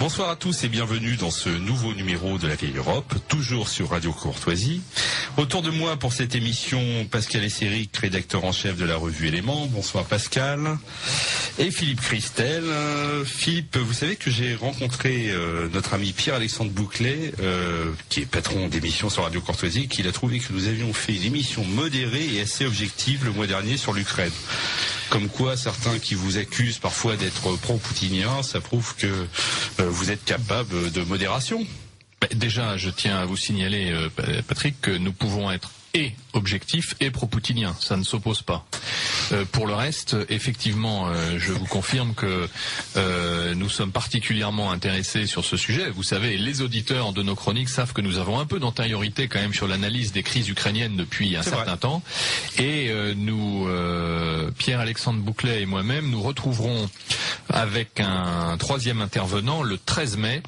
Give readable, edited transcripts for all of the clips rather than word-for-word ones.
Bonsoir à tous et bienvenue dans ce nouveau numéro de La Vieille Europe, toujours sur Radio Courtoisie. Autour de moi pour cette émission, Pascal Esséric, rédacteur en chef de la revue Éléments. Bonsoir Pascal. Et Philippe Christel. Philippe, vous savez que j'ai rencontré notre ami Pierre-Alexandre Bouclet, qui est patron d'émissions sur Radio Courtoisie, qui a trouvé que nous avions fait une émission modérée et assez objective le mois dernier sur l'Ukraine. Comme quoi, certains qui vous accusent parfois d'être pro-poutiniens, ça prouve que vous êtes capable de modération. Déjà, je tiens à vous signaler, Patrick, que nous pouvons être et objectifs et pro-poutiniens. Ça ne s'oppose pas. Pour le reste, effectivement, je vous confirme que nous sommes particulièrement intéressés sur ce sujet. Vous savez, les auditeurs de nos chroniques savent que nous avons un peu d'antériorité quand même sur l'analyse des crises ukrainiennes depuis un certain temps. Et nous, Pierre-Alexandre Bouclet et moi-même, nous retrouverons avec un troisième intervenant le 13 mai.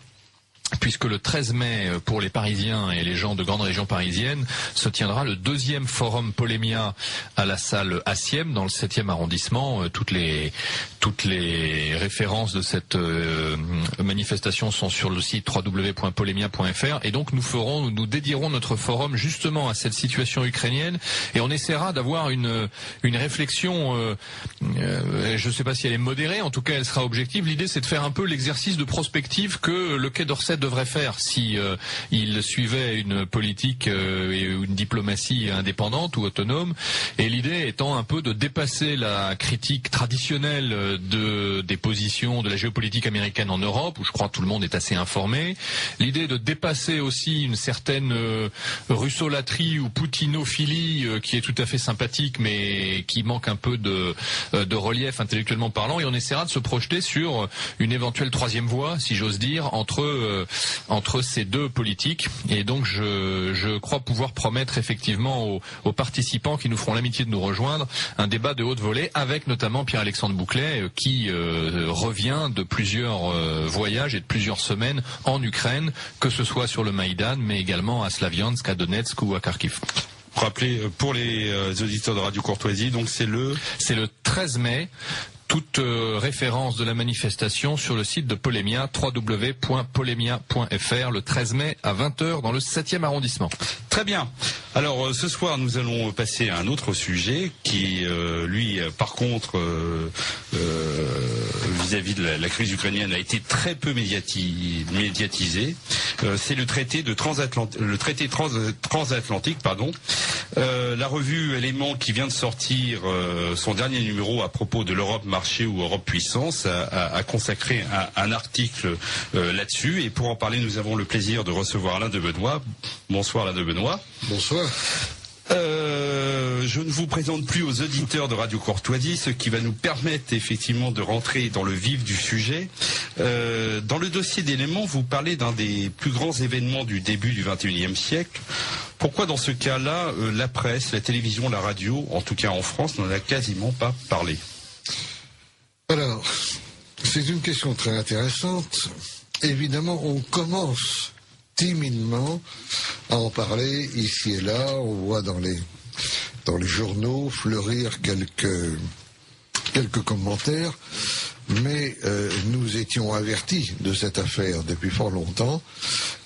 Puisque le 13 mai, pour les Parisiens et les gens de grande région parisienne, se tiendra le deuxième forum Polémia à la salle Hassiem, dans le 7e arrondissement. Toutes les références de cette manifestation sont sur le site www.polemia.fr. Et donc nous dédierons notre forum justement à cette situation ukrainienne. Et on essaiera d'avoir une réflexion, je ne sais pas si elle est modérée, en tout cas elle sera objective. L'idée c'est de faire un peu l'exercice de prospective que le Quai d'Orsay devrait faire si il suivait une politique et une diplomatie indépendante ou autonome, et l'idée étant un peu de dépasser la critique traditionnelle des positions de la géopolitique américaine en Europe, où je crois que tout le monde est assez informé. L'idée de dépasser aussi une certaine russolatrie ou poutinophilie qui est tout à fait sympathique mais qui manque un peu de relief intellectuellement parlant, et on essaiera de se projeter sur une éventuelle troisième voie, si j'ose dire, entre ces deux politiques. Et donc je crois pouvoir promettre effectivement aux participants qui nous feront l'amitié de nous rejoindre un débat de haute volée avec notamment Pierre-Alexandre Bouclet qui revient de plusieurs voyages et de plusieurs semaines en Ukraine, que ce soit sur le Maïdan mais également à Slaviansk, à Donetsk ou à Kharkiv. Rappelez pour les auditeurs de Radio Courtoisie, donc c'est le 13 mai. Toute référence de la manifestation sur le site de Polémia, www.polemia.fr, le 13 mai à 20h dans le 7e arrondissement. Très bien. Alors ce soir, nous allons passer à un autre sujet qui, lui, par contre, vis-à-vis de la crise ukrainienne, a été très peu médiatisé. C'est le traité transatlantique, pardon. La revue Éléments qui vient de sortir son dernier numéro à propos de l'Europe marché ou Europe puissance a consacré un article là-dessus. Et pour en parler, nous avons le plaisir de recevoir Alain de Benoît. Bonsoir Alain de Benoît. Bonsoir. Je ne vous présente plus aux auditeurs de Radio Courtoisie, ce qui va nous permettre effectivement de rentrer dans le vif du sujet. Dans le dossier d'Éléments, vous parlez d'un des plus grands événements du début du XXIe siècle. Pourquoi dans ce cas-là, la presse, la télévision, la radio, en tout cas en France, n'en a quasiment pas parlé? Alors, c'est une question très intéressante. Évidemment, on commence timidement à en parler ici et là. On voit dans les journaux fleurir quelques commentaires, mais nous étions avertis de cette affaire depuis fort longtemps,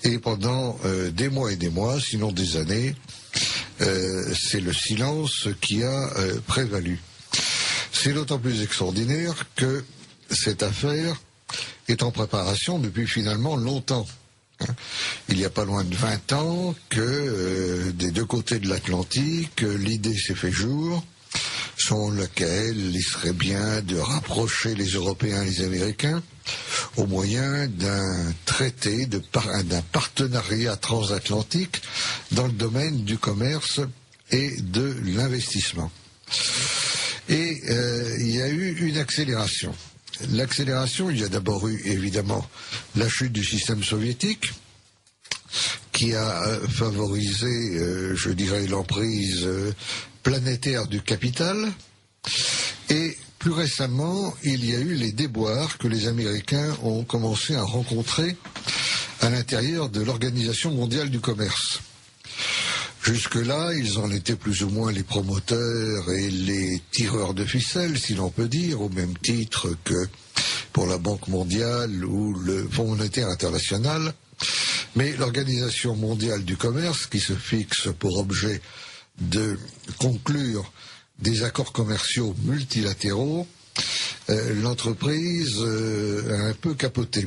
et pendant des mois et des mois, sinon des années, c'est le silence qui a prévalu. C'est d'autant plus extraordinaire que cette affaire est en préparation depuis finalement longtemps. Il n'y a pas loin de 20 ans que des deux côtés de l'Atlantique, l'idée s'est fait jour, selon laquelle il serait bien de rapprocher les Européens et les Américains au moyen d'un traité, d'un partenariat transatlantique dans le domaine du commerce et de l'investissement. Et il y a eu une accélération. L'accélération, il y a d'abord eu évidemment la chute du système soviétique qui a favorisé, je dirais, l'emprise planétaire du capital. Et plus récemment, il y a eu les déboires que les Américains ont commencé à rencontrer à l'intérieur de l'Organisation mondiale du commerce. Jusque-là, ils en étaient plus ou moins les promoteurs et les tireurs de ficelles, si l'on peut dire, au même titre que pour la Banque mondiale ou le Fonds monétaire international, mais l'Organisation mondiale du commerce, qui se fixe pour objet de conclure des accords commerciaux multilatéraux, l'entreprise a un peu capoté.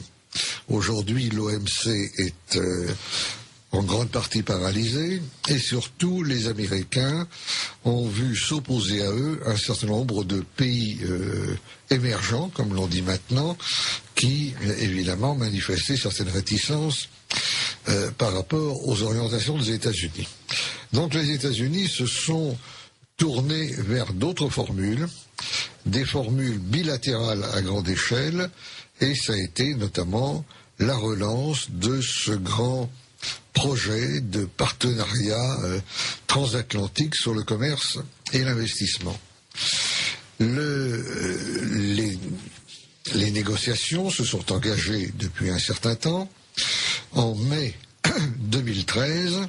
Aujourd'hui, l'OMC est en grande partie paralysée, et surtout les Américains ont vu s'opposer à eux un certain nombre de pays émergents, comme l'on dit maintenant, qui évidemment manifestaient certaines réticences par rapport aux orientations des États-Unis. Donc les États-Unis se sont tournés vers d'autres formules, des formules bilatérales à grande échelle, et ça a été notamment la relance de ce grand projet de partenariat transatlantique sur le commerce et l'investissement. Les négociations se sont engagées depuis un certain temps. En mai 2013,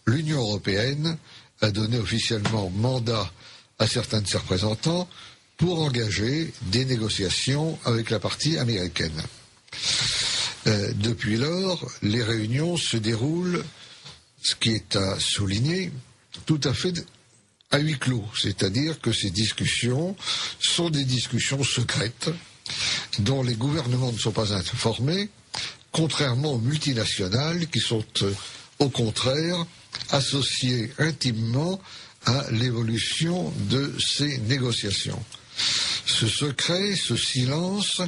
l'Union européenne a donné officiellement mandat à certains de ses représentants pour engager des négociations avec la partie américaine. Depuis lors, les réunions se déroulent, ce qui est à souligner, tout à fait à huis clos. C'est-à-dire que ces discussions sont des discussions secrètes dont les gouvernements ne sont pas informés, contrairement aux multinationales qui sont au contraire associées intimement à l'évolution de ces négociations. Ce secret, ce silence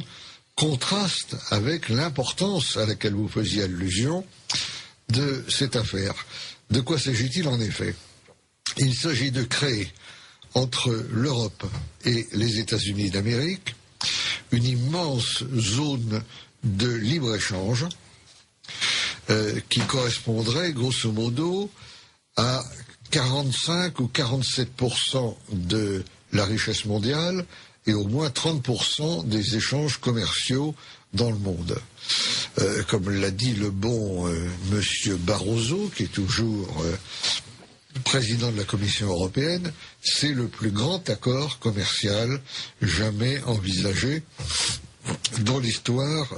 contraste avec l'importance à laquelle vous faisiez allusion de cette affaire. De quoi s'agit-il en effet? Il s'agit de créer entre l'Europe et les États-Unis d'Amérique une immense zone de libre-échange qui correspondrait grosso modo à 45 ou 47% de la richesse mondiale et au moins 30% des échanges commerciaux dans le monde. Comme l'a dit le bon monsieur Barroso, qui est toujours président de la Commission européenne, c'est le plus grand accord commercial jamais envisagé dans l'histoire